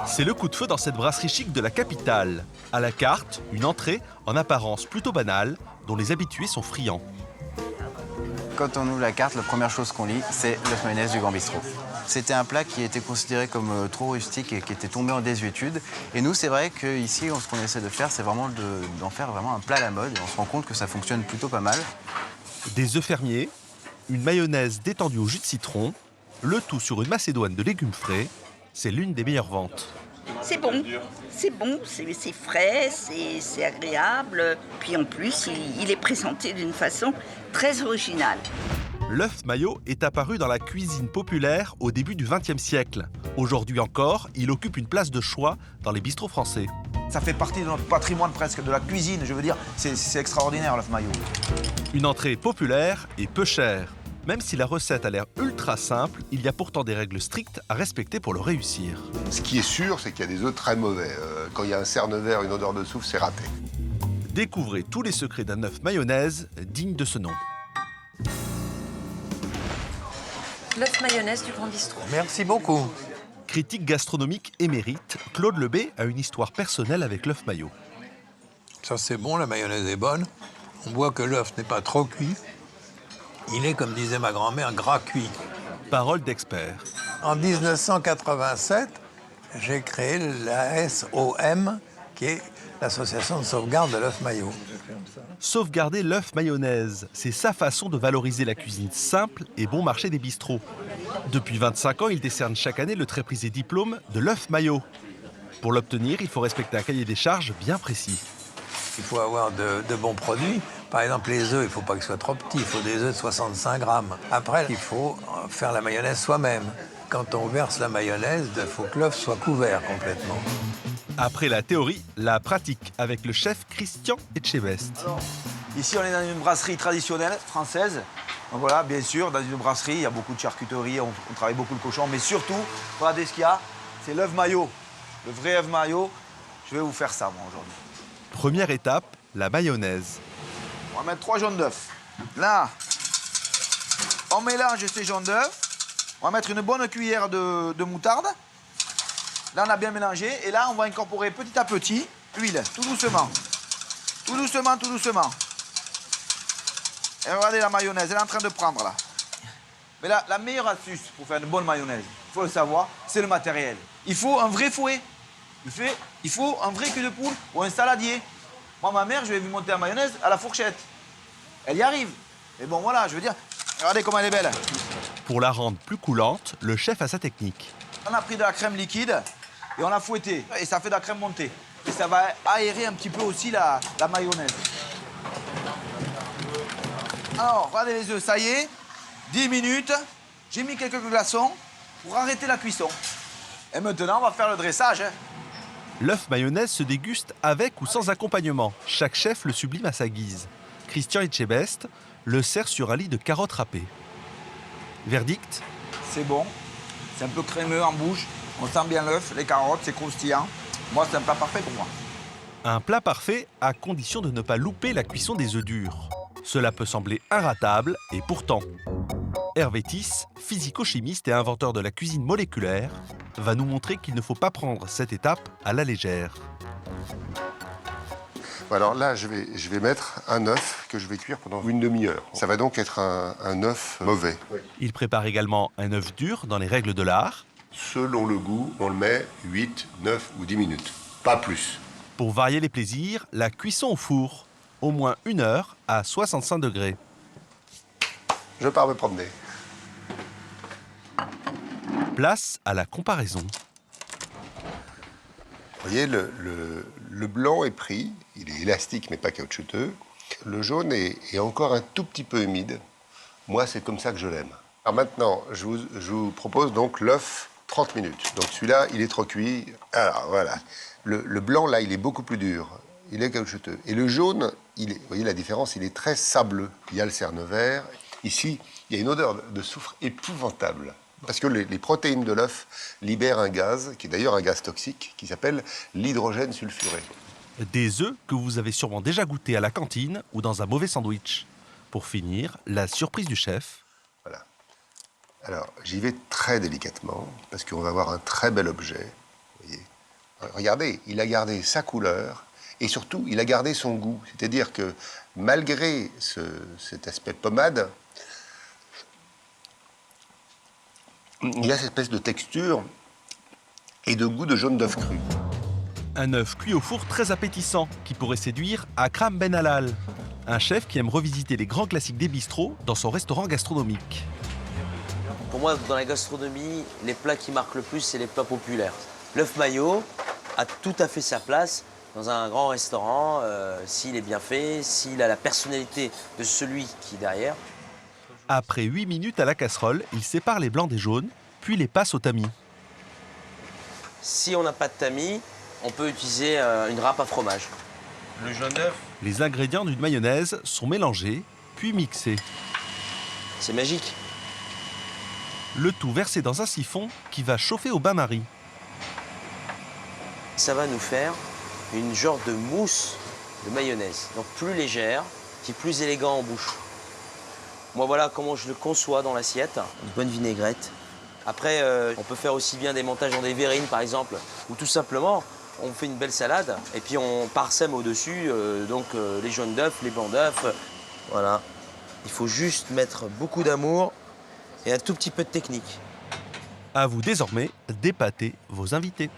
C'est le coup de feu dans cette brasserie chic de la capitale. À la carte, une entrée en apparence plutôt banale, dont les habitués sont friands. Quand on ouvre la carte, la première chose qu'on lit, c'est l'œuf mayonnaise du Grand Bistrot. C'était un plat qui était considéré comme trop rustique et qui était tombé en désuétude. Et nous, c'est vrai qu'ici, ce qu'on essaie de faire, c'est vraiment d'en faire vraiment un plat à la mode. Et on se rend compte que ça fonctionne plutôt pas mal. Des œufs fermiers, une mayonnaise détendue au jus de citron, le tout sur une macédoine de légumes frais, c'est l'une des meilleures ventes. C'est bon, c'est frais, c'est agréable. Puis en plus, il est présenté d'une façon très originale. L'œuf mayo est apparu dans la cuisine populaire au début du XXe siècle. Aujourd'hui encore, il occupe une place de choix dans les bistrots français. Ça fait partie de notre patrimoine presque, de la cuisine, je veux dire, c'est extraordinaire l'œuf mayo. Une entrée populaire et peu chère. Même si la recette a l'air ultra simple, il y a pourtant des règles strictes à respecter pour le réussir. Ce qui est sûr, c'est qu'il y a des œufs très mauvais. Quand il y a un cerne vert, une odeur de soufre, c'est raté. Découvrez tous les secrets d'un œuf mayonnaise digne de ce nom. L'œuf mayonnaise du Grand Bistrot. Merci beaucoup. Critique gastronomique émérite, Claude Lebet a une histoire personnelle avec l'œuf mayo. Ça, c'est bon, la mayonnaise est bonne. On voit que l'œuf n'est pas trop cuit. Il est, comme disait ma grand-mère, gras cuit. Parole d'expert. En 1987, j'ai créé la SOM, qui est l'Association de sauvegarde de l'œuf mayo. Sauvegarder l'œuf mayonnaise, c'est sa façon de valoriser la cuisine simple et bon marché des bistrots. Depuis 25 ans, il décerne chaque année le très prisé diplôme de l'œuf mayo. Pour l'obtenir, il faut respecter un cahier des charges bien précis. Il faut avoir de bons produits. Par exemple, les œufs, il ne faut pas qu'ils soient trop petits. Il faut des œufs de 65 grammes. Après, il faut faire la mayonnaise soi-même. Quand on verse la mayonnaise, il faut que l'œuf soit couvert complètement. Après la théorie, la pratique avec le chef Christian Etchebest. Ici, on est dans une brasserie traditionnelle française. Donc voilà, bien sûr, dans une brasserie, il y a beaucoup de charcuterie, on travaille beaucoup le cochon. Mais surtout, regardez ce qu'il y a, c'est l'œuf mayo. Le vrai œuf mayo. Je vais vous faire ça, moi, aujourd'hui. Première étape, la mayonnaise. On va mettre 3 jaunes d'œufs. Là, on mélange ces jaunes d'œufs. On va mettre une bonne cuillère de moutarde. Là, on a bien mélangé. Et là, on va incorporer petit à petit l'huile, tout doucement. Tout doucement, tout doucement. Et regardez la mayonnaise, elle est en train de prendre, là. Mais là, la meilleure astuce pour faire une bonne mayonnaise, il faut le savoir, c'est le matériel. Il faut un vrai fouet. Il faut un vrai cul de poule ou un saladier. Moi, ma mère, je vais lui monter la mayonnaise à la fourchette. Elle y arrive. Mais bon, voilà, je veux dire, regardez comme elle est belle. Pour la rendre plus coulante, le chef a sa technique. On a pris de la crème liquide et on l'a fouettée. Et ça fait de la crème montée. Et ça va aérer un petit peu aussi la mayonnaise. Alors, regardez les œufs, ça y est. 10 minutes. J'ai mis quelques glaçons pour arrêter la cuisson. Et maintenant, on va faire le dressage. L'œuf mayonnaise se déguste avec ou sans accompagnement. Chaque chef le sublime à sa guise. Christian Etchebest le sert sur un lit de carottes râpées. Verdict ? C'est bon. C'est un peu crémeux en bouche. On sent bien l'œuf, les carottes, c'est croustillant. Moi, c'est un plat parfait pour moi. Un plat parfait à condition de ne pas louper la cuisson des œufs durs. Cela peut sembler inratable et pourtant. Hervé Tiss, physico-chimiste et inventeur de la cuisine moléculaire, va nous montrer qu'il ne faut pas prendre cette étape à la légère. Alors là, je vais mettre un œuf que je vais cuire pendant une demi-heure. Ça va donc être un œuf mauvais. Il prépare également un œuf dur dans les règles de l'art. Selon le goût, on le met 8, 9 ou 10 minutes. Pas plus. Pour varier les plaisirs, la cuisson au four. Au moins 1 heure à 65 degrés. Je pars me promener. Place à la comparaison. Vous voyez, le blanc est pris. Il est élastique mais pas caoutchouteux. Le jaune est encore un tout petit peu humide. Moi, c'est comme ça que je l'aime. Alors maintenant, je vous propose donc l'œuf 30 minutes. Donc celui-là, il est trop cuit. Alors voilà. Le blanc, là, il est beaucoup plus dur. Il est caoutchouteux. Et le jaune, vous voyez la différence, il est très sableux. Il y a le cerne vert. Ici, il y a une odeur de soufre épouvantable. Parce que les protéines de l'œuf libèrent un gaz, qui est d'ailleurs un gaz toxique, qui s'appelle l'hydrogène sulfuré. Des œufs que vous avez sûrement déjà goûtés à la cantine ou dans un mauvais sandwich. Pour finir, la surprise du chef. Voilà. Alors, j'y vais très délicatement, parce qu'on va avoir un très bel objet. Vous voyez. Regardez, il a gardé sa couleur et surtout, il a gardé son goût. C'est-à-dire que malgré cet aspect pommade, il a cette espèce de texture et de goût de jaune d'œuf cru. Un œuf cuit au four très appétissant qui pourrait séduire Akram Ben Halal, un chef qui aime revisiter les grands classiques des bistrots dans son restaurant gastronomique. Pour moi, dans la gastronomie, les plats qui marquent le plus, c'est les plats populaires. L'œuf mayo a tout à fait sa place dans un grand restaurant, s'il est bien fait, s'il a la personnalité de celui qui est derrière. Après 8 minutes à la casserole, il sépare les blancs des jaunes, puis les passe au tamis. Si on n'a pas de tamis, on peut utiliser une râpe à fromage. Le jaune d'œuf. Les ingrédients d'une mayonnaise sont mélangés, puis mixés. C'est magique. Le tout versé dans un siphon qui va chauffer au bain-marie. Ça va nous faire une genre de mousse de mayonnaise, donc plus légère, qui est plus élégant en bouche. Moi, voilà comment je le conçois dans l'assiette. Une bonne vinaigrette. Après, on peut faire aussi bien des montages en des verrines, par exemple, ou tout simplement, on fait une belle salade et puis on parsème au-dessus les jaunes d'œufs, les blancs d'œufs. Voilà. Il faut juste mettre beaucoup d'amour et un tout petit peu de technique. À vous désormais d'épater vos invités.